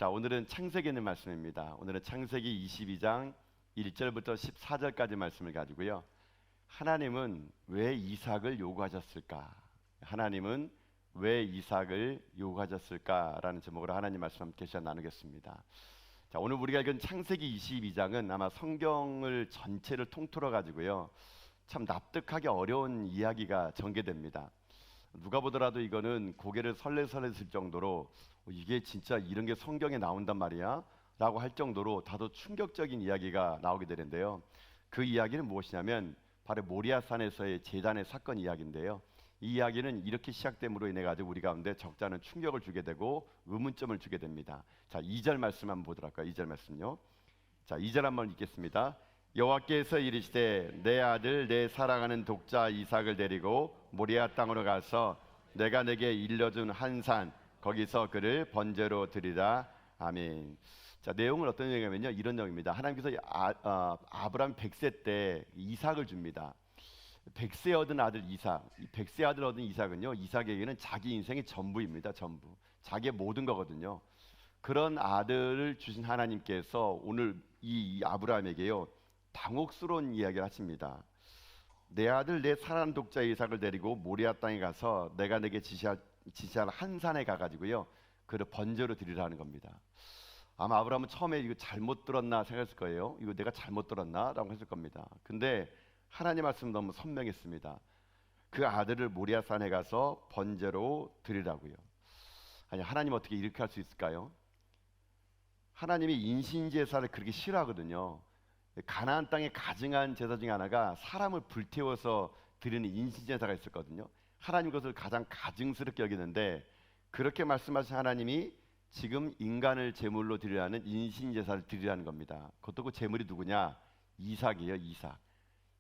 자, 오늘은 창세기에 있는 말씀입니다. 오늘은 창세기 22장 1절부터 14절까지 말씀을 가지고요. 하나님은 왜 이삭을 요구하셨을까? 하나님은 왜 이삭을 요구하셨을까라는 제목으로 하나님 말씀 함께 시간 나누겠습니다. 자, 오늘 우리가 읽은 창세기 22장은 아마 성경을 전체를 통틀어 가지고요. 참 납득하기 어려운 이야기가 전개됩니다. 누가 보더라도 이거는 고개를 설레설레 들 정도로 이게 진짜 이런 게 성경에 나온단 말이야? 라고 할 정도로 다소 충격적인 이야기가 나오게 되는데요. 그 이야기는 무엇이냐면 바로 모리아산에서의 제단의 사건 이야기인데요. 이 이야기는 이렇게 시작됨으로 인해 가지고 우리 가운데 적지 않은 충격을 주게 되고 의문점을 주게 됩니다. 자, 2절 말씀 한번 보도록 할까요? 2절 말씀요. 자, 2절 한번 읽겠습니다. 여호와께서 이르시되 내 아들 내 사랑하는 독자 이삭을 데리고 모리아 땅으로 가서 내가 내게 일러준 한 산 거기서 그를 번제로 드리라. 아멘. 자, 내용은 어떤 내용이냐면요, 이런 내용입니다. 하나님께서 아브라함 100세 때 이삭을 줍니다. 100세 얻은 아들 이삭. 이 100세 아들 얻은 이삭은요, 이삭에게는 자기 인생의 전부입니다. 전부. 자기의 모든 거거든요. 그런 아들을 주신 하나님께서 오늘 이 아브라함에게요, 당혹스러운 이야기를 하십니다. 내 아들 내 사랑하는 독자 이삭을 데리고 모리아 땅에 가서 내가 내게 지시할 한 산에 가가지고요, 그를 번제로 드리라는 겁니다. 아마 아브라함은 처음에 이거 잘못 들었나 생각했을 거예요. 이거 내가 잘못 들었나? 라고 했을 겁니다. 근데 하나님 말씀은 너무 선명했습니다. 그 아들을 모리아 산에 가서 번제로 드리라고요. 아니, 하나님 어떻게 이렇게 할 수 있을까요? 하나님이 인신제사를 그렇게 싫어하거든요. 가나안 땅에 가증한 제사 중에 하나가 사람을 불태워서 드리는 인신제사가 있었거든요. 하나님 그것을 가장 가증스럽게 여기는데, 그렇게 말씀하신 하나님이 지금 인간을 제물로 드리라는 인신제사를 드리라는 겁니다. 그것도 그 제물이 누구냐? 이삭이에요.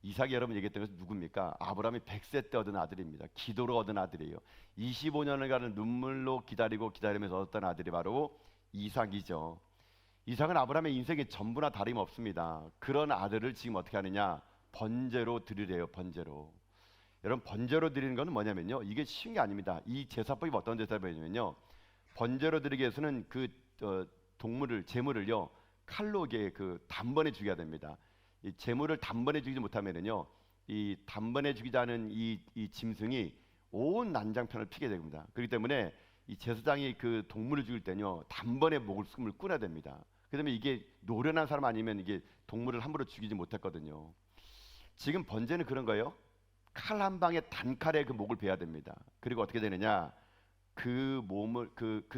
이삭이 여러분 얘기했던 것은 누굽니까? 아브라함이 100세 때 얻은 아들입니다. 기도로 얻은 아들이에요. 25년을가는 눈물로 기다리면서 얻었던 아들이 바로 이삭이죠. 이삭은 아브라함의 인생의 전부나 다름없습니다. 그런 아들을 지금 어떻게 하느냐? 번제로 드리래요. 번제로. 여러분, 번제로 드리는 것은 뭐냐면요, 이게 쉬운 게 아닙니다. 이 제사법이 어떤 제사법이냐면요, 번제로 드리기 위해서는 그 동물을, 제물을요, 칼로 그 단번에 죽여야 됩니다. 이 제물을 단번에 죽이지 못하면은요, 이 단번에 죽이지 않은 이 짐승이 온 난장편을 피게 됩니다. 그렇기 때문에 이 제사장이 그 동물을 죽일 때는요, 단번에 목숨을 끊어야 됩니다. 그다음에 이게 노련한 사람 아니면 이게 동물을 함부로 죽이지 못했거든요. 지금 번제는 그런 거예요. 칼 한 방에 단칼에 그 목을 베야 됩니다. 그리고 어떻게 되느냐? 그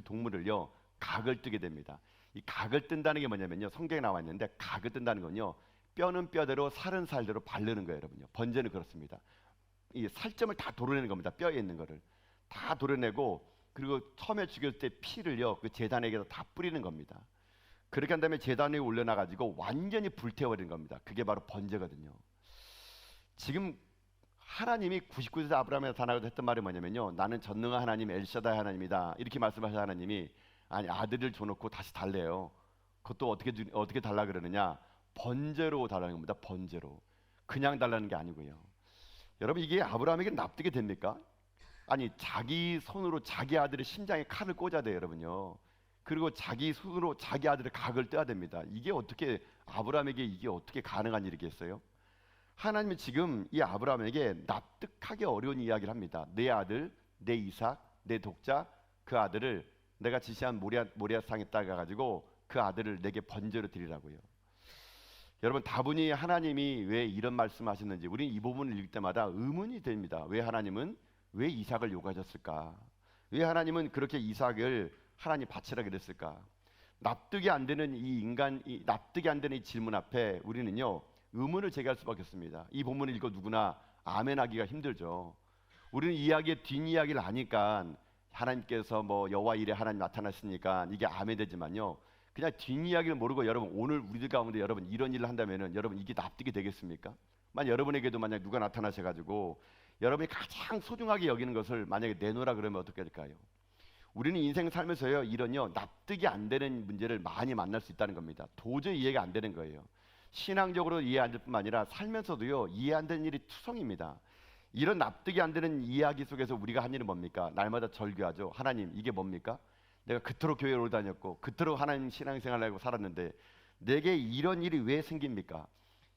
동물을요, 각을 뜨게 됩니다. 이 각을 뜬다는 게 뭐냐면요, 성경에 나와 있는데, 각을 뜬다는 건요, 뼈는 뼈대로 살은 살대로 바르는 거예요, 여러분요. 번제는 그렇습니다. 이 살점을 다 도려내는 겁니다. 뼈에 있는 거를 다 도려내고, 그리고 처음에 죽일 때 피를요, 그 제단에게서 다 뿌리는 겁니다. 그렇게 한 다음에 제단 위에 올려놔가지고 완전히 불태워버리는 겁니다. 그게 바로 번제거든요. 지금 하나님이 99세 아브라함에 나타나서 했던 말이 뭐냐면요, 나는 전능한 하나님 엘샤다이 하나님이다, 이렇게 말씀하신 하나님이 아니, 아들을 줘놓고 다시 달래요. 그것도 어떻게 달라 그러느냐? 번제로 달라는 겁니다. 번제로. 그냥 달라는 게 아니고요. 여러분, 이게 아브라함에게 납득이 됩니까? 아니, 자기 손으로 자기 아들의 심장에 칼을 꽂아야 돼요, 여러분요. 그리고 자기 손으로 자기 아들의 각을 떼야 됩니다. 이게 어떻게, 아브라함에게 이게 어떻게 가능한 일이겠어요? 하나님은 지금 이 아브라함에게 납득하기 어려운 이야기를 합니다. 내 아들, 내 이삭, 내 독자, 그 아들을 내가 지시한 모리아 땅에 따가지고 그 아들을 내게 번제로 드리라고요. 여러분, 다분히 하나님이 왜 이런 말씀하셨는지 우리는 이 부분을 읽을 때마다 의문이 됩니다. 왜 이삭을 요구하셨을까? 왜 하나님은 그렇게 이삭을 하나님 바치라 그랬을까? 납득이 안 되는 납득이 안 되는 이 질문 앞에 우리는요, 의문을 제기할 수밖에 없습니다. 이 본문을 읽고 누구나 아멘하기가 힘들죠. 우리는 이야기의 뒷이야기를 아니까 하나님께서 뭐 여호와 이레 하나님 나타났으니까 이게 아멘되지만요, 그냥 뒷이야기를 모르고 여러분 오늘 우리들 가운데 여러분 이런 일을 한다면은 여러분 이게 납득이 되겠습니까? 만약 여러분에게도 만약 누가 나타나셔가지고 여러분이 가장 소중하게 여기는 것을 만약에 내놓으라 그러면 어떻게 될까요? 우리는 인생 살면서요, 이런요 납득이 안 되는 문제를 많이 만날 수 있다는 겁니다. 도저히 이해가 안 되는 거예요. 신앙적으로 이해 안 될 뿐만 아니라 살면서도요, 이해 안 되는 일이 투성입니다. 이런 납득이 안 되는 이야기 속에서 우리가 한 일은 뭡니까? 날마다 절규하죠. 하나님, 이게 뭡니까? 내가 그토록 교회를 다녔고 그토록 하나님 신앙생활을 하고 살았는데 내게 이런 일이 왜 생깁니까?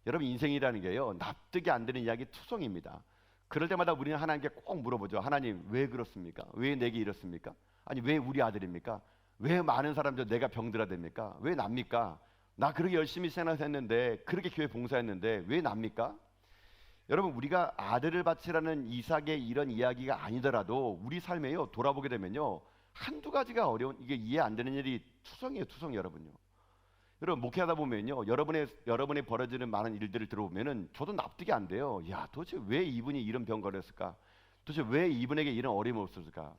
여러분 인생이라는 게요 납득이 안 되는 이야기 투성입니다. 그럴 때마다 우리는 하나님께 꼭 물어보죠. 하나님 왜 그렇습니까? 왜 내게 이렇습니까? 아니 왜 우리 아들입니까? 왜 많은 사람들 내가 병들어야 됩니까? 왜 납니까? 나 그렇게 열심히 생활했는데 그렇게 교회 봉사했는데 왜 납니까? 여러분 우리가 아들을 바치라는 이삭의 이런 이야기가 아니더라도 우리 삶에요 돌아보게 되면요 한두 가지가 어려운 이게 이해 안 되는 일이 투성이에요 투성 여러분요. 여러분 목회하다 보면요 여러분의 벌어지는 많은 일들을 들어보면은 저도 납득이 안 돼요. 야 도대체 왜 이분이 이런 병 걸렸을까? 도대체 왜 이분에게 이런 어려움이 없었을까?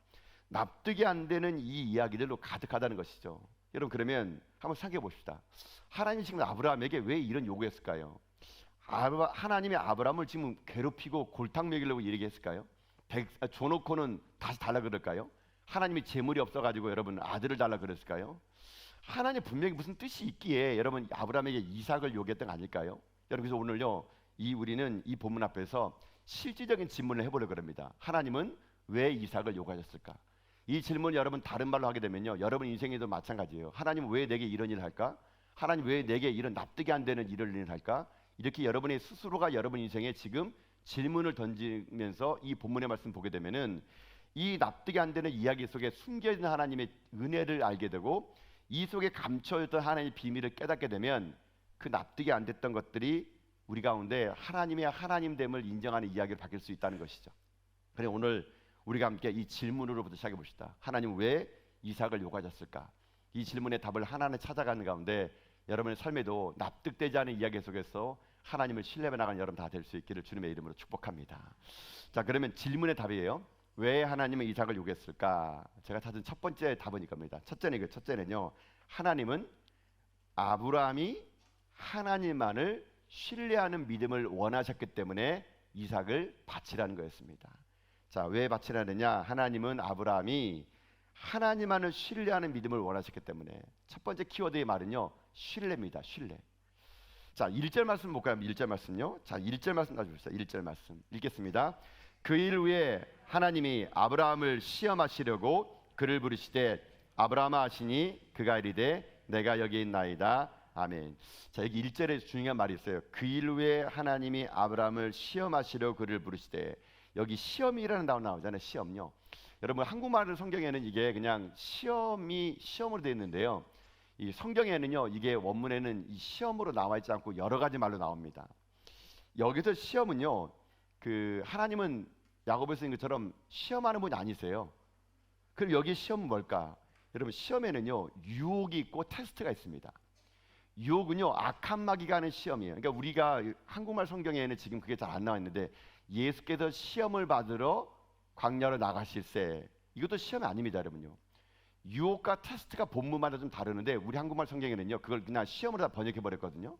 납득이 안 되는 이 이야기들로 가득하다는 것이죠. 여러분 그러면 한번 생각해 봅시다. 하나님 지금 아브라함에게 왜 이런 요구했을까요? 하나님이 아브라함을 지금 괴롭히고 골탕 먹이려고 이렇게 했을까요? 줘놓고는 다시 달라 그럴까요? 하나님이 재물이 없어가지고 여러분 아들을 달라 그랬을까요? 하나님 분명히 무슨 뜻이 있기에 여러분 아브라함에게 이삭을 요구했던 거 아닐까요? 여러분 그래서 오늘요 우리는 이 본문 앞에서 실질적인 질문을 해보려고 합니다. 하나님은 왜 이삭을 요구하셨을까? 이 질문 여러분 다른 말로 하게 되면요 여러분 인생에도 마찬가지예요. 하나님은 왜 내게 이런 일을 할까? 하나님 왜 내게 이런 납득이 안 되는 이런 일을 할까? 이렇게 여러분의 스스로가 여러분 인생에 지금 질문을 던지면서 이 본문의 말씀 보게 되면은 이 납득이 안 되는 이야기 속에 숨겨진 하나님의 은혜를 알게 되고 이 속에 감춰있던 하나님의 비밀을 깨닫게 되면 그 납득이 안 됐던 것들이 우리 가운데 하나님의 하나님됨을 인정하는 이야기를 바뀔 수 있다는 것이죠. 그래 오늘 우리가 함께 이 질문으로부터 시작해 봅시다. 하나님 왜 이삭을 요구하셨을까? 이 질문의 답을 하나하나 찾아가는 가운데 여러분의 삶에도 납득되지 않은 이야기 속에서 하나님을 신뢰해 나가는 여러분 다 될 수 있기를 주님의 이름으로 축복합니다. 자 그러면 질문의 답이에요. 왜 하나님은 이삭을 요구했을까? 제가 찾은 첫 번째 답은 이겁니다. 첫째는요. 하나님은 아브라함이 하나님만을 신뢰하는 믿음을 원하셨기 때문에 이삭을 바치라는 거였습니다. 자, 왜 바치라느냐? 하나님은 아브라함이 하나님만을 신뢰하는 믿음을 원하셨기 때문에 첫 번째 키워드의 말은요. 신뢰입니다. 신뢰. 자, 1절 말씀 볼까요? 1절 말씀요. 자, 1절 말씀 가져봅시다. 1절 말씀 읽겠습니다. 그 일 후에 하나님이 아브라함을 시험하시려고 그를 부르시되 아브라함아 하시니 그가 이르되 내가 여기 있나이다. 아멘. 자, 여기 1절에 중요한 말이 있어요. 그 일 후에 하나님이 아브라함을 시험하시려고 그를 부르시되 여기 시험이라는 단어 나오잖아요. 시험요. 여러분 한국말 성경에는 이게 그냥 시험으로 되어 있는데요. 이 성경에는요 이게 원문에는 이 시험으로 나와 있지 않고 여러 가지 말로 나옵니다. 여기서 시험은요 그 하나님은 야고보서 쓴 것처럼 시험하는 분이 아니세요. 그럼 여기 시험은 뭘까? 여러분 시험에는요 유혹이 있고 테스트가 있습니다. 유혹은요 악한 마귀가 하는 시험이에요. 그러니까 우리가 한국말 성경에는 지금 그게 잘 안 나와 있는데 예수께서 시험을 받으러 광야로 나가실세 이것도 시험이 아닙니다 여러분요. 유혹과 테스트가 본문마다 좀 다르는데 우리 한국말 성경에는요 그걸 그냥 시험으로 다 번역해 버렸거든요.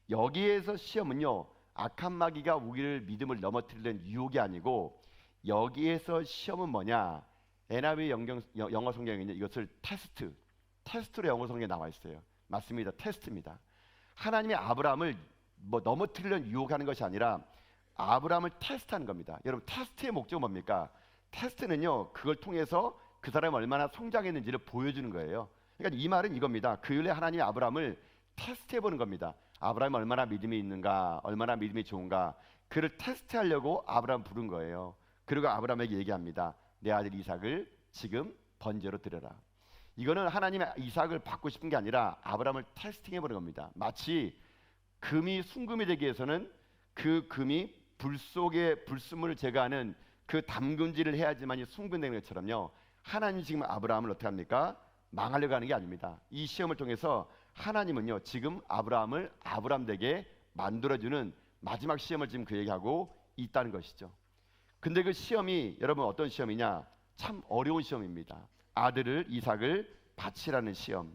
여기에서 시험은요 악한 마귀가 우리를 믿음을 넘어뜨리는 유혹이 아니고 여기에서 시험은 뭐냐? NIV 영어 성경에는 이것을 테스트로 영어 성경에 나와 있어요. 맞습니다. 테스트입니다. 하나님이 아브라함을 뭐 넘어뜨리려는 유혹하는 것이 아니라 아브라함을 테스트하는 겁니다. 여러분 테스트의 목적은 뭡니까? 테스트는요 그걸 통해서 그 사람이 얼마나 성장했는지를 보여주는 거예요. 그러니까 이 말은 이겁니다. 그 일에 하나님이 아브라함을 테스트해 보는 겁니다. 아브라함이 얼마나 믿음이 있는가, 얼마나 믿음이 좋은가, 그를 테스트하려고 아브라함 부른 거예요. 그리고 아브라함에게 얘기합니다. 내 아들 이삭을 지금 번제로 드려라. 이거는 하나님이 이삭을 받고 싶은 게 아니라 아브라함을 테스팅해 보는 겁니다. 마치 금이 순금이 되기 위해서는 그 금이 불 속에 불순물을 제거하는 그 담금질을 해야지만이 순금되는 것처럼요. 하나님 지금 아브라함을 어떻게 합니까? 망하려고 하는 게 아닙니다. 이 시험을 통해서 하나님은요 지금 아브라함을 아브라함 되게 만들어주는 마지막 시험을 지금 그에게 하고 있다는 것이죠. 근데 그 시험이 여러분 어떤 시험이냐? 참 어려운 시험입니다. 아들을 이삭을 바치라는 시험.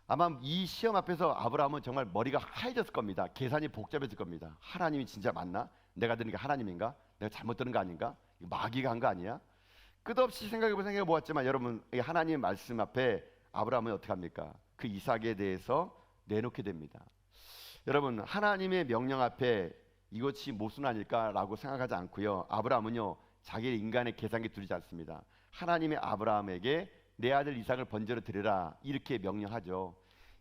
아마 이 시험 앞에서 아브라함은 정말 머리가 하얘졌을 겁니다. 계산이 복잡해질 겁니다. 하나님이 진짜 맞나? 내가 들은 게 하나님인가? 내가 잘못 들은 거 아닌가? 마귀가 한 거 아니야? 끝없이 생각해 보았지만 여러분 이 하나님의 말씀 앞에 아브라함은 어떻게 합니까? 그 이삭에 대해서 내놓게 됩니다. 여러분 하나님의 명령 앞에 이것이 모순 아닐까라고 생각하지 않고요. 아브라함은요 자기 인간의 계산기 두르지 않습니다. 하나님의 아브라함에게 내 아들 이삭을 번제로 드리라 이렇게 명령하죠.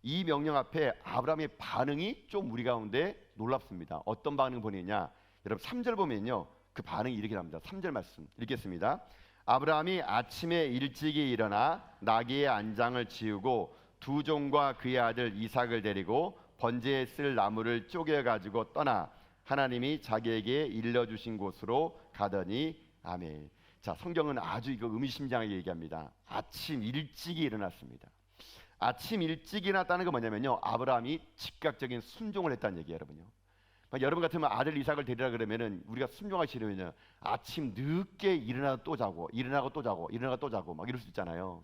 이 명령 앞에 아브라함의 반응이 좀 우리 가운데 놀랍습니다. 어떤 반응 보이냐? 여러분 3절 보면요, 그 반응이 이렇게 나옵니다. 3절 말씀 읽겠습니다. 아브라함이 아침에 일찍이 일어나 나귀의 안장을 지우고 두 종과 그의 아들 이삭을 데리고 번제에 쓸 나무를 쪼개 가지고 떠나 하나님이 자기에게 일러주신 곳으로 가더니 아멘. 자, 성경은 아주 이거 의미심장하게 얘기합니다. 아침 일찍이 일어났습니다. 아침 일찍 일어났다는 건 뭐냐면요, 아브라함이 즉각적인 순종을 했다는 얘기예요, 여러분요. 여러분 같으면 아들 이삭을 데리라 그러면은 우리가 순종하기 싫으면요, 아침 늦게 일어나고 또 자고 일어나고 또 자고 일어나고 또 자고 막 이럴 수 있잖아요.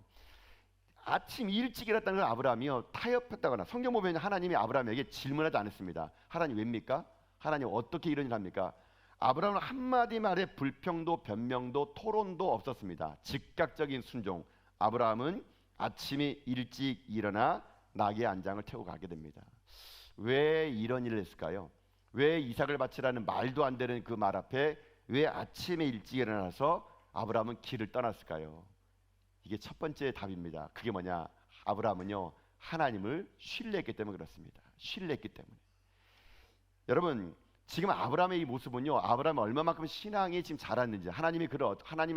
아침 일찍 일어났다는 건 아브라함이요, 타협했다거나, 성경 보면 하나님이 아브라함에게 질문하지 않았습니다. 하나님 왜입니까? 하나님 어떻게 이런 일 합니까? 아브라함은 한마디 말에 불평도 변명도 토론도 없었습니다. 즉각적인 순종. 아브라함은 아침에 일찍 일어나 나귀의 안장을 태우고 가게 됩니다. 왜 이런 일을 했을까요? 왜 이삭을 바치라는 말도 안 되는 그 말 앞에 왜 아침에 일찍 일어나서 아브라함은 길을 떠났을까요? 이게 첫 번째 답입니다. 그게 뭐냐? 아브라함은요, 하나님을 신뢰했기 때문에 그렇습니다. 신뢰했기 때문에. 여러분, 지금 아브라함의 이 모습은요, 아브라함이 얼마만큼 신앙이 지금 자랐는지, 하나님이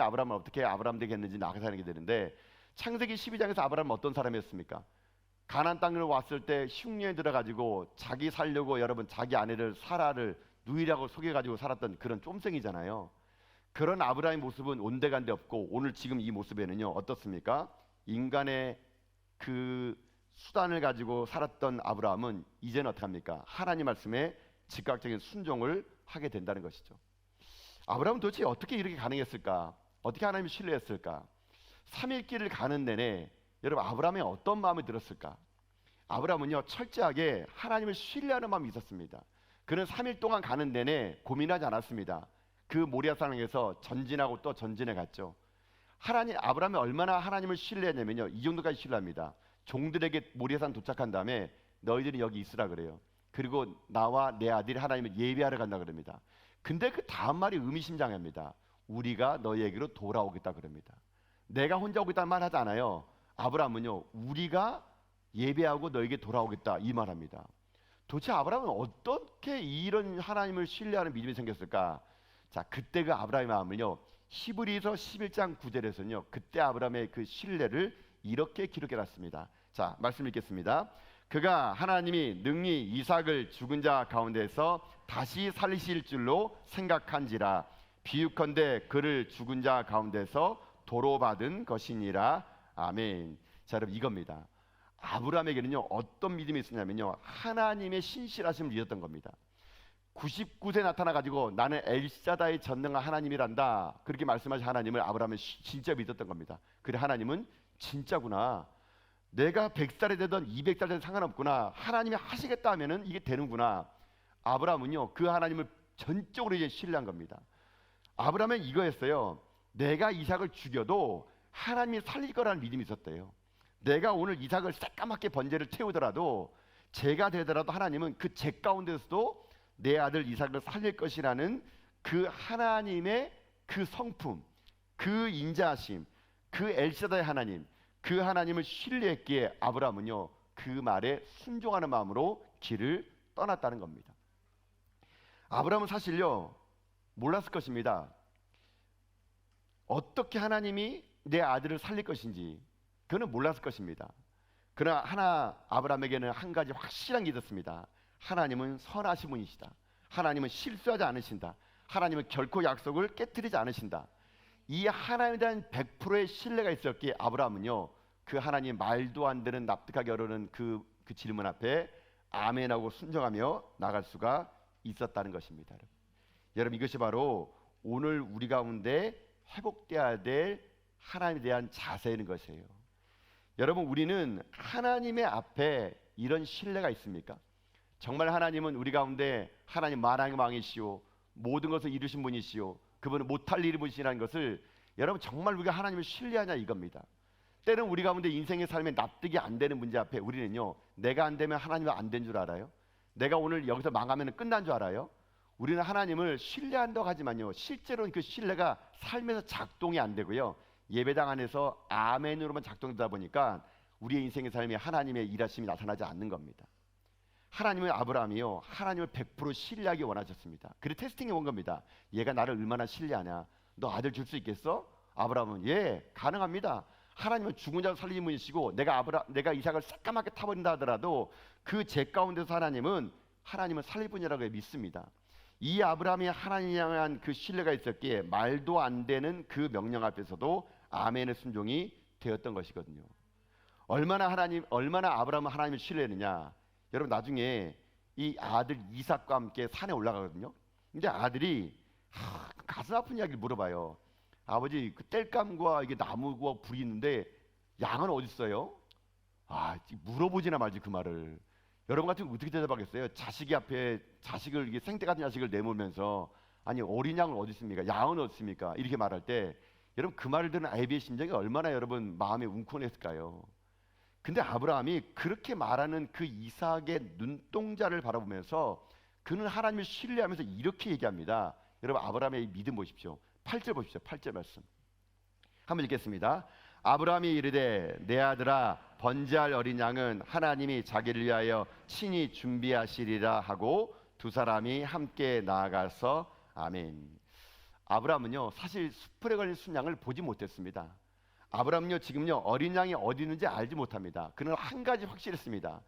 아브라함을 어떻게 아브라함 되게 했는지 나가서 하는 게 되는데, 창세기 12장에서 아브라함은 어떤 사람이었습니까? 가나안 땅을 왔을 때 흉년에 들어가지고 자기 살려고 여러분 자기 아내를 사라를 누이라고 속여가지고 살았던 그런 쫌생이잖아요. 그런 아브라함의 모습은 온데간데 없고, 오늘 지금 이 모습에는요 어떻습니까? 인간의 그 수단을 가지고 살았던 아브라함은 이제는 어떻게 합니까? 하나님 말씀에 즉각적인 순종을 하게 된다는 것이죠. 아브라함은 도대체 어떻게 이렇게 가능했을까? 어떻게 하나님을 신뢰했을까? 3일 길을 가는 내내 여러분 아브라함의 어떤 마음이 들었을까? 아브라함은요 철저하게 하나님을 신뢰하는 마음이 있었습니다. 그는 3일 동안 가는 내내 고민하지 않았습니다. 그 모리아 산에서 전진하고 또 전진해 갔죠. 아브라함이 얼마나 하나님을 신뢰했냐면요, 이 정도까지 신뢰합니다. 종들에게 모리아산 도착한 다음에 너희들이 여기 있으라 그래요. 그리고 나와 내 아들이 하나님을 예배하러 간다 그럽니다. 근데 그 다음 말이 의미심장합니다. 우리가 너희에게로 돌아오겠다 그럽니다. 내가 혼자 오겠다는 말 하지 않아요. 아브라함은요, 우리가 예배하고 너에게 돌아오겠다 이 말합니다. 도대체 아브라함은 어떻게 이런 하나님을 신뢰하는 믿음이 생겼을까? 자, 그때 그 아브라함의 마음을요, 히브리서 11장 9절에서는요, 그때 아브라함의 그 신뢰를 이렇게 기록해놨습니다. 자, 말씀 읽겠습니다. 그가 하나님이 능히 이삭을 죽은 자 가운데서 다시 살리실 줄로 생각한지라 비유컨대 그를 죽은 자 가운데서 도로 받은 것이니라. 아멘. 자, 여러분 이겁니다. 아브라함에게는요 어떤 믿음이 있었냐면요, 하나님의 신실하심을 믿었던 겁니다. 99세 나타나가지고 나는 엘샤다의 전능한 하나님이란다 그렇게 말씀하신 하나님을 아브라함은 진짜 믿었던 겁니다. 그래, 하나님은 진짜구나. 내가 100살이 되든 200살 되든 상관없구나. 하나님이 하시겠다 하면은 이게 되는구나. 아브라함은요 그 하나님을 전적으로 이제 신뢰한 겁니다. 아브라함은 이거였어요. 내가 이삭을 죽여도 하나님이 살릴 거라는 믿음이 있었대요. 내가 오늘 이삭을 새까맣게 번제를 태우더라도 제가 되더라도 하나님은 그 제 가운데서도 내 아들 이삭을 살릴 것이라는 그 하나님의 그 성품, 그 인자하심, 그 엘샤다의 하나님, 그 하나님을 신뢰했기에 아브라함은요 그 말에 순종하는 마음으로 길을 떠났다는 겁니다. 아브라함은 사실요 몰랐을 것입니다. 어떻게 하나님이 내 아들을 살릴 것인지 그는 몰랐을 것입니다. 그러나 아브라함에게는 한 가지 확실한 게 있었습니다. 하나님은 선하신 분이시다. 하나님은 실수하지 않으신다. 하나님은 결코 약속을 깨뜨리지 않으신다. 이 하나님에 대한 100%의 신뢰가 있었기에 아브라함은요 그 하나님 말도 안 되는 납득하기 어려운 그 질문 앞에 아멘하고 순종하며 나갈 수가 있었다는 것입니다. 여러분 이것이 바로 오늘 우리 가운데 회복되어야 될 하나님에 대한 자세인 것이에요. 여러분 우리는 하나님의 앞에 이런 신뢰가 있습니까? 정말 하나님은 우리 가운데 하나님 만왕의 왕이시오, 모든 것을 이루신 분이시오, 그분은 못할 일이 분이시라는 것을 여러분 정말 우리가 하나님을 신뢰하냐 이겁니다. 때는 우리 가운데 인생의 삶에 납득이 안 되는 문제 앞에 우리는요 내가 안 되면 하나님은 안 된 줄 알아요? 내가 오늘 여기서 망하면 끝난 줄 알아요? 우리는 하나님을 신뢰한다고 하지만요 실제로는 그 신뢰가 삶에서 작동이 안 되고요 예배당 안에서 아멘으로만 작동되다 보니까 우리의 인생의 삶에 하나님의 일하심이 나타나지 않는 겁니다. 하나님은 아브라함이요, 하나님을 100% 신뢰하기 원하셨습니다. 그래 테스팅해 온 겁니다. 얘가 나를 얼마나 신뢰하냐. 너 아들 줄 수 있겠어? 아브라함은 예, 가능합니다. 하나님은 죽은 자를 살리는 분이시고 내가 이삭을 새까맣게 타버린다 하더라도 그 죄 가운데서 하나님은 살릴 분이라고 믿습니다. 이 아브라함이 하나님에 향한 그 신뢰가 있었기에 말도 안 되는 그 명령 앞에서도 아멘의 순종이 되었던 것이거든요. 얼마나 아브라함은 하나님을 신뢰했느냐. 여러분 나중에 이 아들 이삭과 함께 산에 올라가거든요. 근데 아들이 가슴 아픈 이야기를 물어봐요. 아버지, 그 땔감과 이게 나무와 불이 있는데 양은 어디 있어요? 물어보지나 말지 그 말을. 여러분 같으면 어떻게 대답하겠어요? 자식이 앞에 자식을, 이게 생태 같은 자식을 내몰면서 아니 어린 양은 어디 있습니까? 양은 어디 있습니까? 이렇게 말할 때 여러분 그 말을 듣는 아이비의 심정이 얼마나 여러분 마음에 웅크렸을까요? 근데 아브라함이 그렇게 말하는 그 이삭의 눈동자를 바라보면서 그는 하나님을 신뢰하면서 이렇게 얘기합니다. 여러분 아브라함의 믿음 보십시오. 8절 보십시오. 8절 말씀 한번 읽겠습니다. 아브라함이 이르되 내 아들아 번제할 어린 양은 하나님이 자기를 위하여 친히 준비하시리라 하고 두 사람이 함께 나아가서 아멘. 아브라함은요 사실 숯불에 걸린 순양을 보지 못했습니다. 아브라함은요 지금요 어린 양이 어디 있는지 알지 못합니다. 그는 한 가지 확실했습니다.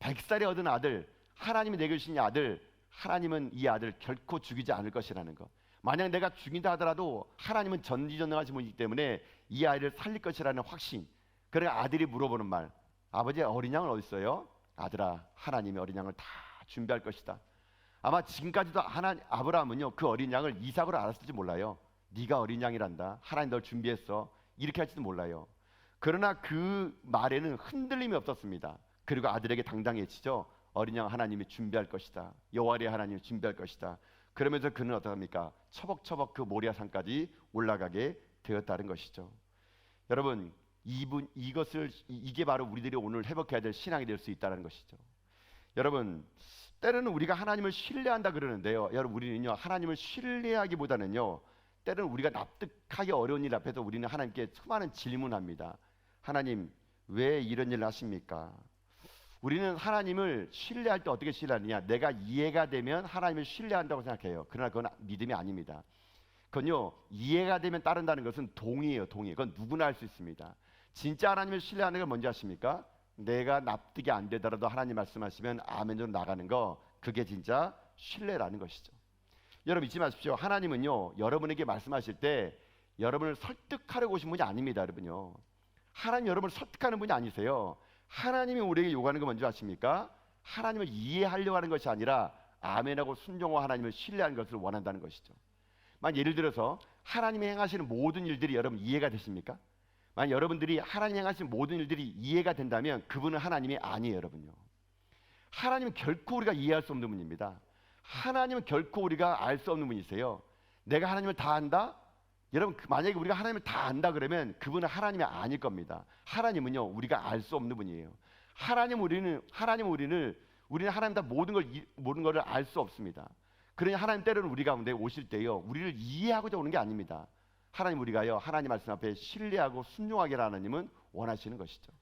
100살에 얻은 아들, 하나님이 내게 주신 이 아들, 하나님은 이 아들 결코 죽이지 않을 것이라는 것. 만약 내가 죽인다 하더라도 하나님은 전지전능하신 분이기 때문에 이 아이를 살릴 것이라는 확신. 그래 아들이 물어보는 말, 아버지 어린 양은 어디 있어요? 아들아 하나님이 어린 양을 다 준비할 것이다. 아마 지금까지도 아브라함은요 그 어린 양을 이삭으로 알았을지 몰라요. 네가 어린 양이란다, 하나님 널 준비했어, 이렇게 할지도 몰라요. 그러나 그 말에는 흔들림이 없었습니다. 그리고 아들에게 당당히 외치죠. 어린 양 하나님이 준비할 것이다, 여호와의 하나님이 준비할 것이다. 그러면서 그는 어떡합니까? 처벅처벅 그 모리아 산까지 올라가게 되었다는 것이죠. 여러분 이게 바로 우리들이 오늘 회복해야 될 신앙이 될 수 있다는 것이죠. 여러분 때로는 우리가 하나님을 신뢰한다 그러는데요, 여러분 우리는요 하나님을 신뢰하기보다는요 때로는 우리가 납득하기 어려운 일 앞에서 우리는 하나님께 수많은 질문합니다. 하나님 왜 이런 일을 하십니까? 우리는 하나님을 신뢰할 때 어떻게 신뢰하느냐, 내가 이해가 되면 하나님을 신뢰한다고 생각해요. 그러나 그건 믿음이 아닙니다. 그건요 이해가 되면 따른다는 것은 동의예요. 동의. 그건 누구나 할 수 있습니다. 진짜 하나님을 신뢰하는 건 뭔지 아십니까? 내가 납득이 안 되더라도 하나님 말씀하시면 아멘으로 나가는 거, 그게 진짜 신뢰라는 것이죠. 여러분 잊지 마십시오. 하나님은요 여러분에게 말씀하실 때 여러분을 설득하려고 오신 분이 아닙니다. 여러분요 하나님 여러분을 설득하는 분이 아니세요. 하나님이 우리에게 요구하는 건 뭔지 아십니까? 하나님을 이해하려고 하는 것이 아니라 아멘하고 순종하고 하나님을 신뢰하는 것을 원한다는 것이죠. 만약 예를 들어서 하나님이 행하시는 모든 일들이 여러분 이해가 되십니까? 만약 여러분들이 하나님이 행하시는 모든 일들이 이해가 된다면 그분은 하나님이 아니에요. 여러분요 하나님은 결코 우리가 이해할 수 없는 분입니다. 하나님은 결코 우리가 알 수 없는 분이세요. 내가 하나님을 다 안다? 여러분 만약에 우리가 하나님을 다 안다 그러면 그분은 하나님이 아닐 겁니다. 하나님은요 우리가 알 수 없는 분이에요. 우리는 하나님 다 모든 것을 알 수 없습니다. 그러니 하나님 때로는 우리 가운데 오실 때요 우리를 이해하고자 오는 게 아닙니다. 하나님 우리가요 하나님 말씀 앞에 신뢰하고 순종하게 하나님은 원하시는 것이죠.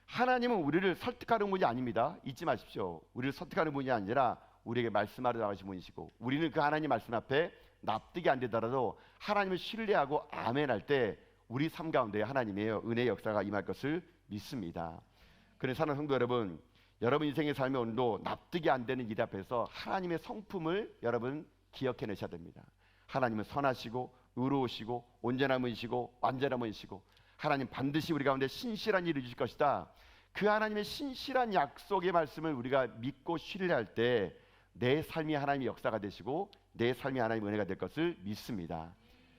하나님은 우리를 설득하는 분이 아닙니다. 잊지 마십시오. 우리를 설득하는 분이 아니라 우리에게 말씀하러 나가신 분이시고, 우리는 그 하나님 말씀 앞에 납득이 안 되더라도 하나님을 신뢰하고 아멘할 때 우리 삶 가운데 하나님의 은혜의 역사가 임할 것을 믿습니다. 그래서 사랑하는 성도 여러분, 여러분 인생의 삶의 오늘도 납득이 안 되는 일 앞에서 하나님의 성품을 여러분 기억해내셔야 됩니다. 하나님은 선하시고 의로우시고 온전한 분이시고 완전한 분이시고 하나님 반드시 우리 가운데 신실한 일을 주실 것이다. 그 하나님의 신실한 약속의 말씀을 우리가 믿고 신뢰할 때 내 삶이 하나님의 역사가 되시고 내 삶이 하나님의 은혜가 될 것을 믿습니다.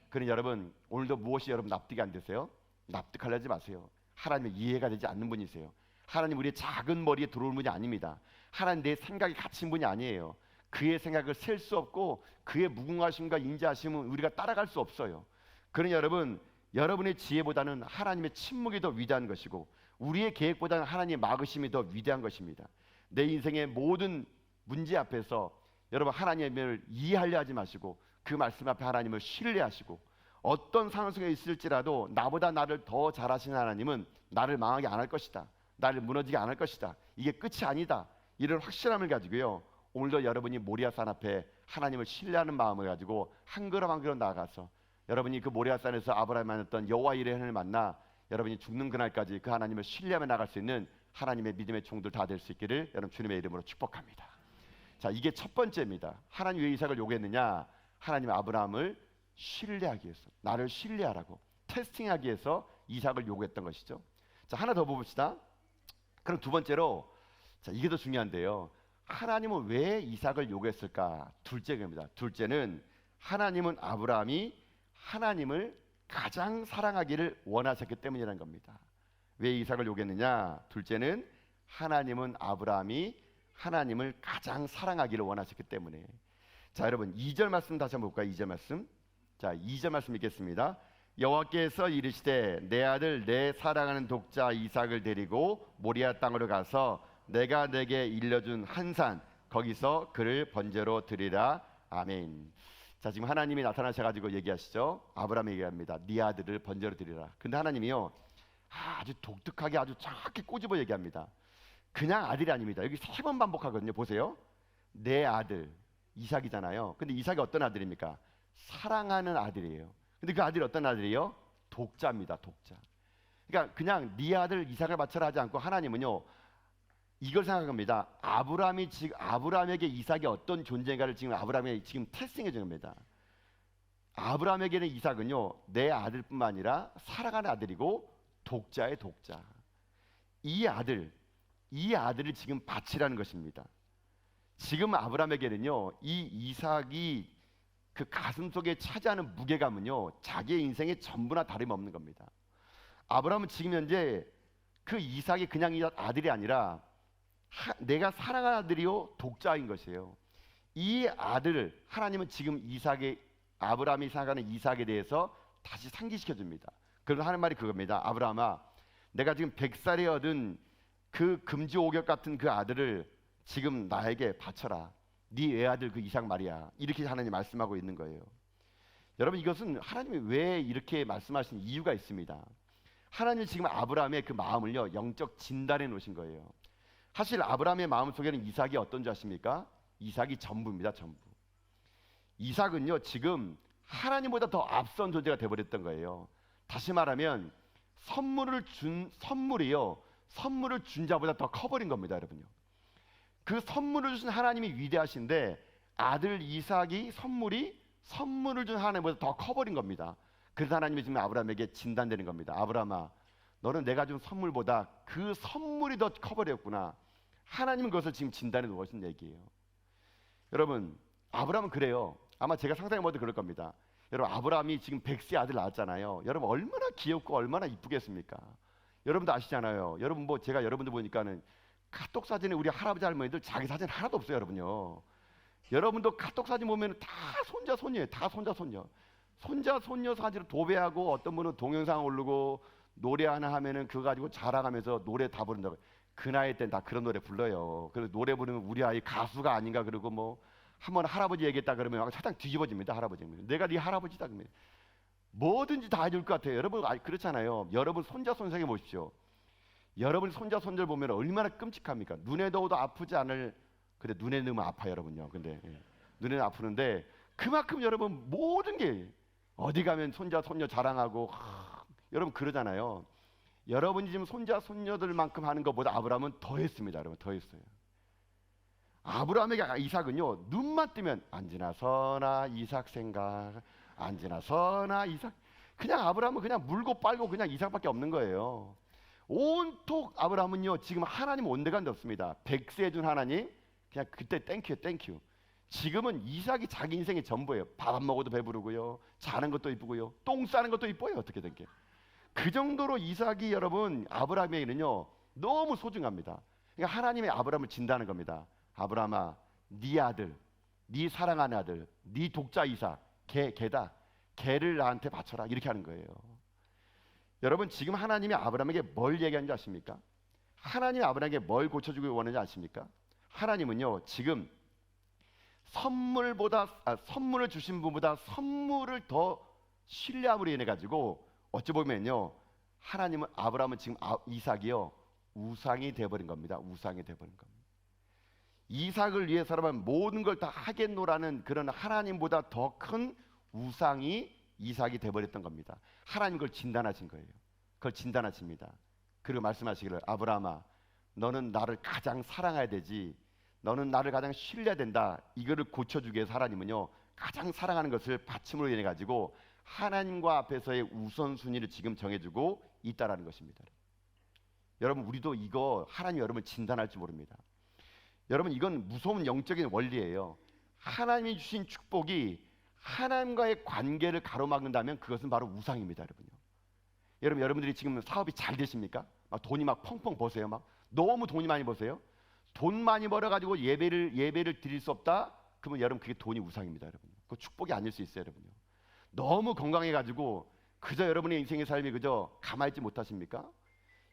그러니 여러분 오늘도 무엇이 여러분 납득이 안 되세요? 납득하려지 마세요. 하나님의 이해가 되지 않는 분이세요. 하나님 우리의 작은 머리에 들어오는 분이 아닙니다. 하나님 내 생각이 갇힌 분이 아니에요. 그의 생각을 셀 수 없고 그의 무궁하심과 인자하심은 우리가 따라갈 수 없어요. 그러니 여러분 여러분의 지혜보다는 하나님의 침묵이 더 위대한 것이고 우리의 계획보다는 하나님의 막으심이 더 위대한 것입니다. 내 인생의 모든 문제 앞에서 여러분 하나님을 이해하려 하지 마시고 그 말씀 앞에 하나님을 신뢰하시고 어떤 상황 속에 있을지라도 나보다 나를 더 잘하시는 하나님은 나를 망하게 안 할 것이다. 나를 무너지게 안 할 것이다. 이게 끝이 아니다. 이런 확실함을 가지고요. 오늘도 여러분이 모리아산 앞에 하나님을 신뢰하는 마음을 가지고 한 걸음 한 걸음 나아가서 여러분이 그 모리아산에서 아브라함이 만났던 여호와 이레 하나님을 만나 여러분이 죽는 그날까지 그 하나님을 신뢰하며 나갈 수 있는 하나님의 믿음의 종들 다 될 수 있기를 여러분 주님의 이름으로 축복합니다. 자, 이게 첫 번째입니다. 하나님 왜 이삭을 요구했느냐? 하나님 아브라함을 신뢰하기 위해서, 나를 신뢰하라고 테스팅하기 위해서 이삭을 요구했던 것이죠. 자, 하나 더 봅시다. 그럼 두 번째로, 자, 이게 더 중요한데요. 하나님은 왜 이삭을 요구했을까? 둘째입니다. 둘째는 하나님은 아브라함이 하나님을 가장 사랑하기를 원하셨기 때문이라는 겁니다. 왜 이삭을 요구했느냐? 둘째는 하나님은 아브라함이 하나님을 가장 사랑하기를 원하셨기 때문에. 자, 여러분 2절 말씀 다시 한번 볼까요? 2절 말씀. 자, 2절 말씀 읽겠습니다. 여호와께서 이르시되 내 아들 내 사랑하는 독자 이삭을 데리고 모리아 땅으로 가서 내가 내게 일러준 한 산 거기서 그를 번제로 드리라. 아멘. 자, 지금 하나님이 나타나셔가지고 얘기하시죠. 아브라함에게 얘기합니다. 네 아들을 번제로 드리라. 근데 하나님이요 아주 독특하게 아주 정확히 꼬집어 얘기합니다. 그냥 아들이 아닙니다. 여기 3번 반복하거든요. 보세요. 내 아들 이삭이잖아요. 근데 이삭이 어떤 아들입니까? 사랑하는 아들이에요. 근데 그 아들이 어떤 아들이에요? 독자입니다. 독자. 그러니까 그냥 네 아들 이삭을 바쳐라 하지 않고 하나님은요 이걸 생각합니다. 아브라함에게 이삭이 어떤 존재인가를 지금 아브라함이 지금 테스팅해 주는 겁니다. 아브라함에게는 이삭은요 내 아들뿐만 아니라 사랑하는 아들이고 독자의 독자. 이 아들을 지금 바치라는 것입니다. 지금 아브라함에게는요 이 이삭이 그 가슴 속에 차지하는 무게감은요 자기의 인생의 전부나 다름없는 겁니다. 아브라함은 지금 현재 그 이삭이 그냥 이 아들이 아니라 내가 사랑하는 아들이요 독자인 것이에요. 이 아들을 하나님은 지금 아브라함이 생각하는 이삭에 대해서 다시 상기시켜 줍니다. 그래서 하는 말이 그겁니다. 아브라함아, 내가 지금 100살에 얻은 그 금지 오격 같은 그 아들을 지금 나에게 바쳐라. 네 외아들 그 이삭 말이야. 이렇게 하나님 말씀하고 있는 거예요. 여러분 이것은 하나님이 왜 이렇게 말씀하신 이유가 있습니다. 하나님이 지금 아브라함의 그 마음을요 영적 진단해 놓으신 거예요. 사실 아브라함의 마음 속에는 이삭이 어떤 줄 아십니까? 이삭이 전부입니다. 전부. 이삭은요 지금 하나님보다 더 앞선 존재가 되어버렸던 거예요. 다시 말하면 선물을 준 자보다 더 커버린 겁니다. 여러분요. 그 선물을 주신 하나님이 위대하신데 아들 이삭이 선물을 준 하나님보다 더 커버린 겁니다. 그래서 하나님이 지금 아브라함에게 진단되는 겁니다. 아브라함아, 너는 내가 준 선물보다 그 선물이 더 커버렸구나. 하나님은 그것을 지금 진단해 놓으신 얘기예요. 여러분 아브라함은 그래요. 아마 제가 상상해봐도 그럴 겁니다. 여러분 아브라함이 지금 100세 아들 낳았잖아요. 여러분 얼마나 귀엽고 얼마나 이쁘겠습니까? 여러분도 아시잖아요. 여러분 뭐 제가 여러분들 보니까는 카톡 사진에 우리 할아버지 할머니들 자기 사진 하나도 없어요. 여러분요. 여러분도 카톡 사진 보면 다 손자 손녀예요. 다 손자 손녀 사진을 도배하고 어떤 분은 동영상 올리고 노래 하나 하면은 그거 가지고 자랑하면서 노래 다 부른다고. 그 나이 때는 다 그런 노래 불러요. 그래서 노래 부르면 우리 아이 가수가 아닌가 그러고 뭐 한번 할아버지 얘기했다 그러면 사장 뒤집어집니다. 할아버지. 내가 네 할아버지다 그러면 뭐든지 다 해줄 것 같아요. 여러분 그렇잖아요. 여러분 손자 손생해 보십시오. 여러분 손자 손자를 보면 얼마나 끔찍합니까? 눈에 넣어도 아프지 않을. 근데 눈에 넣으면 아파요, 여러분요. 근데 눈에는 아프는데 그만큼 여러분 모든 게 어디 가면 손자 손녀 자랑하고 여러분 그러잖아요. 여러분이 지금 손자 손녀들만큼 하는 것보다 아브라함은 더 했습니다. 여러분 더 했어요. 아브라함에게 이삭은요 눈만 뜨면 안지나서나 이삭 생각, 안지나서나 이삭. 그냥 아브라함은 그냥 물고 빨고 그냥 이삭밖에 없는 거예요. 온통 아브라함은요 지금 하나님 온데간데 없습니다. 100세 준 하나님 그냥 그때 땡큐. 지금은 이삭이 자기 인생의 전부예요. 밥 안 먹어도 배부르고요, 자는 것도 이쁘고요, 똥 싸는 것도 이뻐요. 어떻게 된 게. 그 정도로 이삭이 여러분 아브라함에게는요 너무 소중합니다. 그러니까 하나님의 아브라함을 진다는 겁니다. 아브라함아, 네 아들, 네 사랑하는 아들, 네 독자 이삭, 걔를 나한테 바쳐라. 이렇게 하는 거예요. 여러분 지금 하나님이 아브라함에게 뭘 얘기하는지 아십니까? 하나님이 아브라함에게 뭘 고쳐주기 원하는지 아십니까? 하나님은요 지금 선물을 주신 분보다 선물을 더 신뢰함으로 인해 가지고 어찌 보면요, 하나님은 아브라함은 지금 이삭이요 우상이 돼버린 겁니다. 우상이 돼버린 겁니다. 이삭을 위해서라면 모든 걸 다 하겠노라는 그런 하나님보다 더 큰 우상이 이삭이 돼버렸던 겁니다. 하나님 그걸 진단하신 거예요. 그걸 진단하십니다. 그리고 말씀하시기를 아브라함아 너는 나를 가장 사랑해야 되지, 너는 나를 가장 신뢰해야 된다. 이거를 고쳐주기 위해서 하나님은요 가장 사랑하는 것을 받침으로 인해 가지고 하나님과 앞에서의 우선순위를 지금 정해주고 있다라는 것입니다. 여러분 우리도 이거 하나님 여러분을 진단할지 모릅니다. 여러분 이건 무서운 영적인 원리예요. 하나님이 주신 축복이 하나님과의 관계를 가로막는다면 그것은 바로 우상입니다. 여러분 여러분들이 지금 사업이 잘 되십니까? 막 돈이 막 펑펑 버세요. 막 너무 돈이 많이 버세요. 돈 많이 벌어가지고 예배를 드릴 수 없다? 그러면 여러분 그게 돈이 우상입니다. 여러분 그 축복이 아닐 수 있어요. 여러분요. 너무 건강해가지고 그저 여러분의 인생의 삶이 그저 가만히 있지 못하십니까?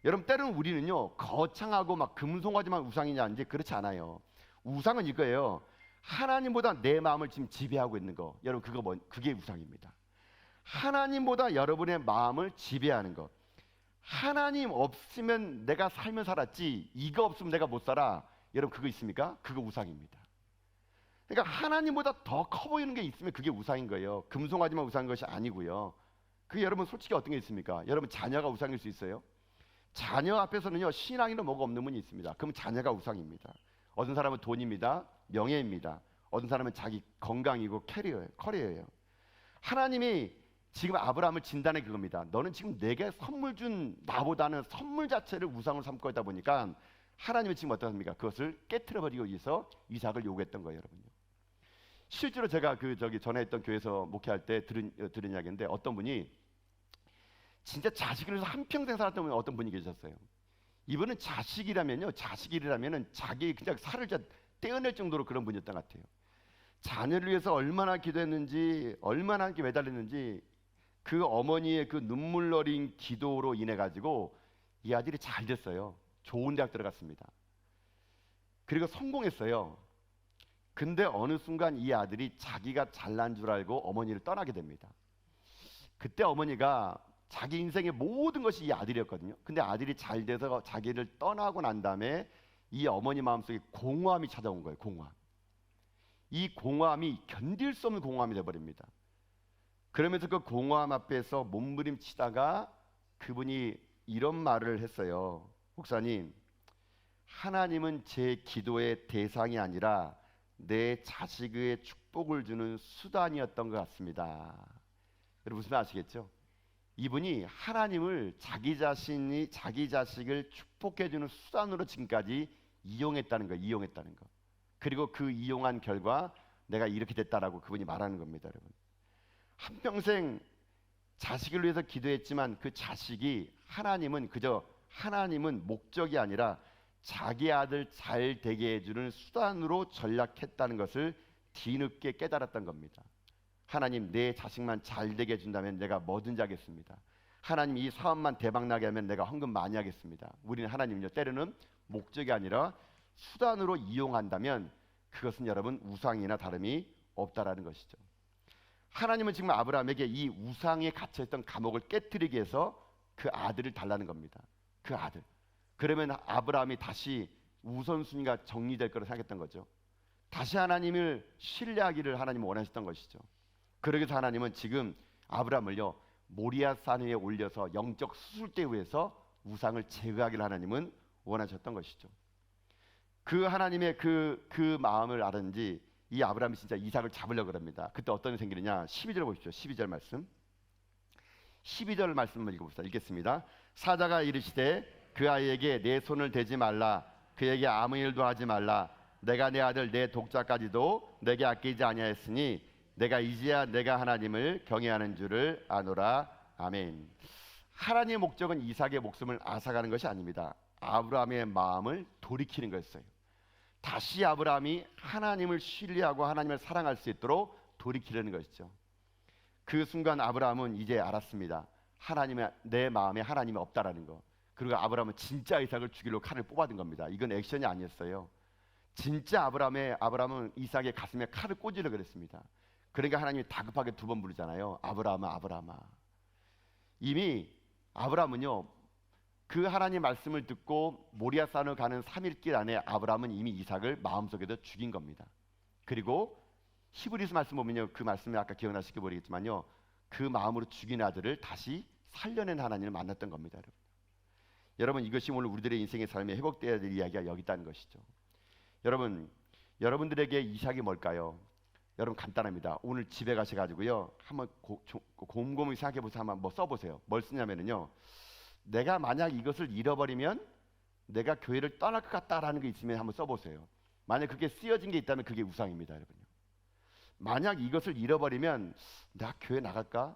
여러분 때로는 우리는요 거창하고 막 금송아지만 우상이냐 이제 그렇지 않아요. 우상은 이거예요. 하나님보다 내 마음을 지금 지배하고 있는 거. 여러분 그게 우상입니다. 하나님보다 여러분의 마음을 지배하는 것. 하나님 없으면 내가 살면 살았지 이거 없으면 내가 못 살아. 여러분 그거 있습니까? 그거 우상입니다. 그러니까 하나님보다 더 커 보이는 게 있으면 그게 우상인 거예요. 금송아지만 우상인 것이 아니고요. 그게 여러분 솔직히 어떤 게 있습니까? 여러분 자녀가 우상일 수 있어요? 자녀 앞에서는요 신앙이나 뭐가 없는 분이 있습니다. 그러면 자녀가 우상입니다. 어떤 사람은 돈입니다. 명예입니다. 어떤 사람은 자기 건강이고 커리어예요. 하나님이 지금 아브라함을 진단해 그겁니다. 너는 지금 내게 선물 준 나보다는 선물 자체를 우상으로 삼고 있다 보니까 하나님은 지금 어떻습니까? 그것을 깨트려 버리기 위해서 이삭을 요구했던 거예요, 여러분요. 실제로 제가 전에 있던 교회에서 목회할 때 들은 이야기인데 어떤 분이 진짜 자식을 위해서 한평생 살았던 어떤 분이 계셨어요. 이분은 자식이라면은 자기 그냥 살을 떼어낼 정도로 그런 분이었던 것 같아요. 자녀를 위해서 얼마나 기도했는지, 얼마나 함께 매달렸는지 그 어머니의 그 눈물 어린 기도로 인해 가지고 이 아들이 잘 됐어요. 좋은 대학 들어갔습니다. 그리고 성공했어요. 근데 어느 순간 이 아들이 자기가 잘난 줄 알고 어머니를 떠나게 됩니다. 그때 어머니가 자기 인생의 모든 것이 이 아들이었거든요. 근데 아들이 잘 돼서 자기를 떠나고 난 다음에 이 어머니 마음속에 공허함이 찾아온 거예요. 공허함. 이 공허함이 견딜 수 없는 공허함이 되어버립니다. 그러면서 그 공허함 앞에서 몸부림치다가 그분이 이런 말을 했어요. 목사님, 하나님은 제 기도의 대상이 아니라 내 자식의 축복을 주는 수단이었던 것 같습니다. 여러분 무슨 말 아시겠죠? 이분이 하나님을 자기 자식을 축복해주는 수단으로 지금까지 이용했다는 거. 그리고 그 이용한 결과 내가 이렇게 됐다라고 그분이 말하는 겁니다, 여러분. 한평생 자식을 위해서 기도했지만 그 자식이 하나님은 목적이 아니라 자기 아들 잘 되게 해주는 수단으로 전락했다는 것을 뒤늦게 깨달았던 겁니다. 하나님 내 자식만 잘 되게 해준다면 내가 뭐든지 하겠습니다. 하나님 이 사업만 대박나게 하면 내가 헌금 많이 하겠습니다. 우리는 하나님은요 때로는 목적이 아니라 수단으로 이용한다면 그것은 여러분 우상이나 다름이 없다라는 것이죠. 하나님은 지금 아브라함에게 이 우상에 갇혀있던 감옥을 깨뜨리기 위해서 그 아들을 달라는 겁니다. 그 아들. 그러면 아브라함이 다시 우선순위가 정리될 거라고 생각했던 거죠. 다시 하나님을 신뢰하기를 하나님은 원하셨던 것이죠. 그러기 위해서 하나님은 지금 아브라함을요 모리아 산 위에 올려서 영적 수술대회에서 우상을 제거하기를 하나님은 원하셨던 것이죠. 그 하나님의 그 마음을 알았는지 이 아브라함이 진짜 이삭을 잡으려고 합니다. 그때 어떤 일이 생기느냐? 12절 보십시오. 12절 말씀. 12절 말씀을 읽어봅시다. 읽겠습니다. 사자가 이르시되 그 아이에게 내 손을 대지 말라. 그에게 아무 일도 하지 말라. 내가 내 아들 내 독자까지도 내게 아끼지 아니하였으니 내가 이제야 내가 하나님을 경외하는 줄을 아노라. 아멘. 하나님의 목적은 이삭의 목숨을 앗아가는 것이 아닙니다. 아브라함의 마음을 돌이키는 거였어요. 다시 아브라함이 하나님을 신뢰하고 하나님을 사랑할 수 있도록 돌이키려는 것이죠. 그 순간 아브라함은 이제 알았습니다. 내 마음에 하나님이 없다라는 거. 그리고 아브라함은 진짜 이삭을 죽이려고 칼을 뽑아든 겁니다. 이건 액션이 아니었어요. 진짜 아브라함은 이삭의 가슴에 칼을 꽂으려고 그랬습니다. 그러니까 하나님이 다급하게 두 번 부르잖아요. 아브라함아, 아브라함아. 이미 아브라함은요, 그 하나님 말씀을 듣고 모리아산으로 가는 3일길 안에 아브라함은 이미 이삭을 마음속에서 죽인 겁니다. 그리고 히브리서 말씀 보면요, 그 말씀이 아까 기억나실지 모르겠지만요, 그 마음으로 죽인 아들을 다시 살려낸 하나님을 만났던 겁니다. 여러분, 이것이 오늘 우리들의 인생의 삶에 회복되어야 될 이야기가 여기 있다는 것이죠. 여러분, 여러분들에게 이삭이 뭘까요? 여러분, 간단합니다. 오늘 집에 가셔가지고요, 한번 곰곰이 생각해 보세요. 한번 뭐 써보세요. 뭘 쓰냐면요, 내가 만약 이것을 잃어버리면 내가 교회를 떠날 것 같다라는 게 있으면 한번 써보세요. 만약 그게 쓰여진 게 있다면 그게 우상입니다, 여러분. 만약 이것을 잃어버리면 나 교회 나갈까?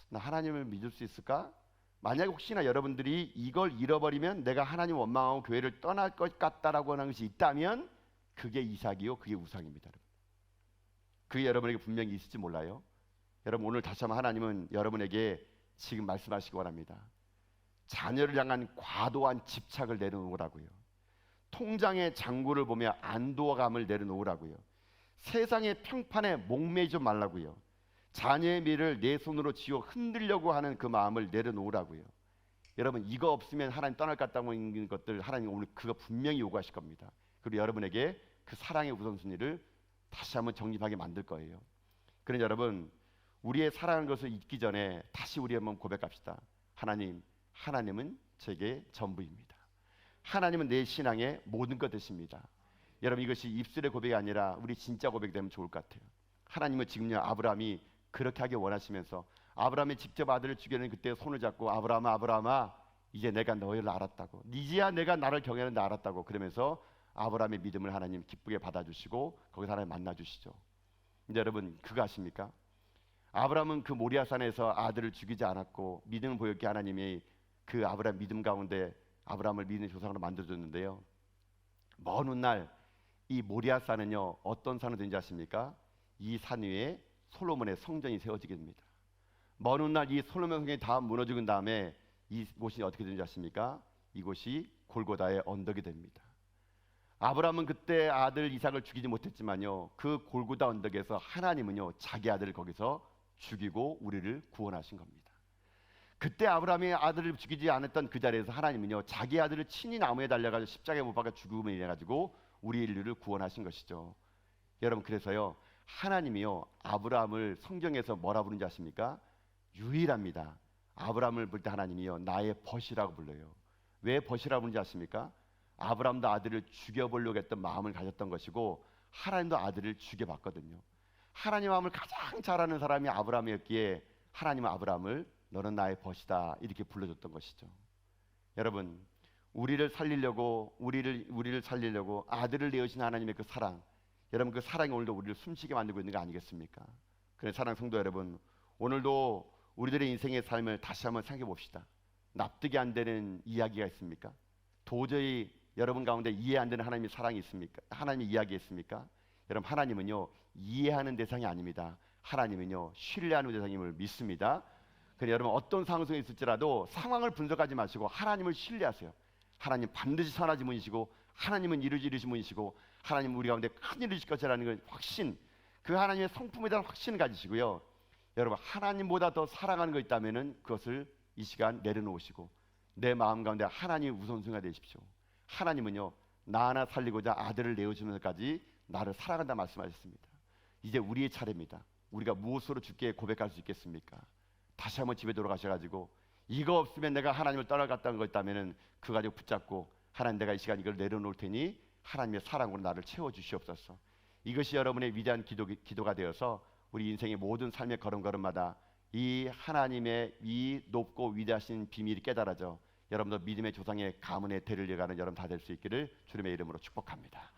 나 하나님을 믿을 수 있을까? 만약 혹시나 여러분들이 이걸 잃어버리면 내가 하나님 원망하고 교회를 떠날 것 같다라고 하는 것이 있다면 그게 이삭이요, 그게 우상입니다, 여러분. 그게 여러분에게 분명히 있을지 몰라요. 여러분, 오늘 다시 한번 하나님은 여러분에게 지금 말씀하시기 원합니다. 자녀를 향한 과도한 집착을 내려놓으라고요. 통장의 잔고를 보며 안도감을 내려놓으라고요. 세상의 평판에 목매지 말라고요. 자녀의 미래를 내 손으로 쥐어 흔들려고 하는 그 마음을 내려놓으라고요. 여러분, 이거 없으면 하나님 떠날 것 같다고 하는 것들 하나님 오늘 그거 분명히 요구하실 겁니다. 그리고 여러분에게 그 사랑의 우선순위를 다시 한번 정립하게 만들 거예요. 그러니 여러분, 우리의 사랑하는 것을 잊기 전에 다시 우리 한번 고백합시다. 하나님은 제게 전부입니다. 하나님은 내 신앙의 모든 것 되십니다. 여러분, 이것이 입술의 고백이 아니라 우리 진짜 고백이 되면 좋을 것 같아요. 하나님은 지금요, 아브라함이 그렇게 하길 원하시면서 아브라함이 직접 아들을 죽이는 그때 손을 잡고 아브라함아, 아브라함아, 이제 내가 너희를 알았다고, 이제야 내가 나를 경외하는 데 알았다고, 그러면서 아브라함의 믿음을 하나님 기쁘게 받아주시고 거기서 하나님 만나주시죠. 근데 여러분, 그거 아십니까? 아브라함은 그 모리아산에서 아들을 죽이지 않았고 믿음을 보였기에 하나님이 그 아브라함 믿음 가운데 아브라함을 믿는 조상으로 만들어줬는데요, 먼 훗날 이 모리아산은요, 어떤 산이 된지 아십니까? 이 산 위에 솔로몬의 성전이 세워지게 됩니다. 먼 훗날 이 솔로몬 성전이 다 무너지고 다음에 이곳이 어떻게 되는지 아십니까? 이곳이 골고다의 언덕이 됩니다. 아브라함은 그때 아들 이삭을 죽이지 못했지만요, 그 골고다 언덕에서 하나님은요, 자기 아들을 거기서 죽이고 우리를 구원하신 겁니다. 그때 아브라함이 아들을 죽이지 않았던 그 자리에서 하나님은요, 자기 아들을 친히 나무에 달려가지고 십자가에 못 박아 죽음을 인해 가지고 우리 인류를 구원하신 것이죠. 여러분, 그래서요, 하나님이요, 아브라함을 성경에서 뭐라 부르는지 아십니까? 유일합니다. 아브라함을 볼 때 하나님이요, 나의 벗이라고 불러요. 왜 벗이라고 부르는지 아십니까? 아브라함도 아들을 죽여보려고 했던 마음을 가졌던 것이고 하나님도 아들을 죽여봤거든요. 하나님 마음을 가장 잘 아는 사람이 아브라함이었기에 하나님은 아브라함을 너는 나의 벗이다 이렇게 불러줬던 것이죠. 여러분, 우리를 살리려고 아들을 내어신 하나님의 그 사랑, 여러분, 그 사랑이 오늘도 우리를 숨쉬게 만들고 있는 거 아니겠습니까? 그래서 사랑하는 성도 여러분, 오늘도 우리들의 인생의 삶을 다시 한번 생각해 봅시다. 납득이 안 되는 이야기가 있습니까? 도저히 여러분 가운데 이해 안 되는 하나님의 사랑이 있습니까? 하나님의 이야기 있습니까? 여러분, 하나님은요, 이해하는 대상이 아닙니다. 하나님은요, 신뢰하는 대상임을 믿습니다. 그래서 여러분, 어떤 상황 속에 있을지라도 상황을 분석하지 마시고 하나님을 신뢰하세요. 하나님 반드시 선하신 분이시고 하나님은 이루신 분이시고 하나님은 우리 가운데 큰 일을 이루실 것이라는 걸 확신, 그 하나님의 성품에 대한 확신을 가지시고요, 여러분, 하나님보다 더 사랑하는 거 있다면은 그것을 이 시간 내려놓으시고 내 마음 가운데 하나님의 우선순위가 되십시오. 하나님은요, 나 하나 살리고자 아들을 내어주면서까지 나를 사랑한다 말씀하셨습니다. 이제 우리의 차례입니다. 우리가 무엇으로 주께 고백할 수 있겠습니까? 다시 한번 집에 돌아가셔가지고 이거 없으면 내가 하나님을 떠나갔다는 거 있다면은 그거 가지고 붙잡고 하나님, 내가 이 시간 이걸 내려놓을 테니 하나님의 사랑으로 나를 채워주시옵소서. 이것이 여러분의 위대한 기도가 되어서 우리 인생의 모든 삶의 걸음걸음마다 이 하나님의 이 높고 위대하신 비밀이 깨달아져 여러분도 믿음의 조상의 가문의 대를 이어가는 여러분 다 될 수 있기를 주님의 이름으로 축복합니다.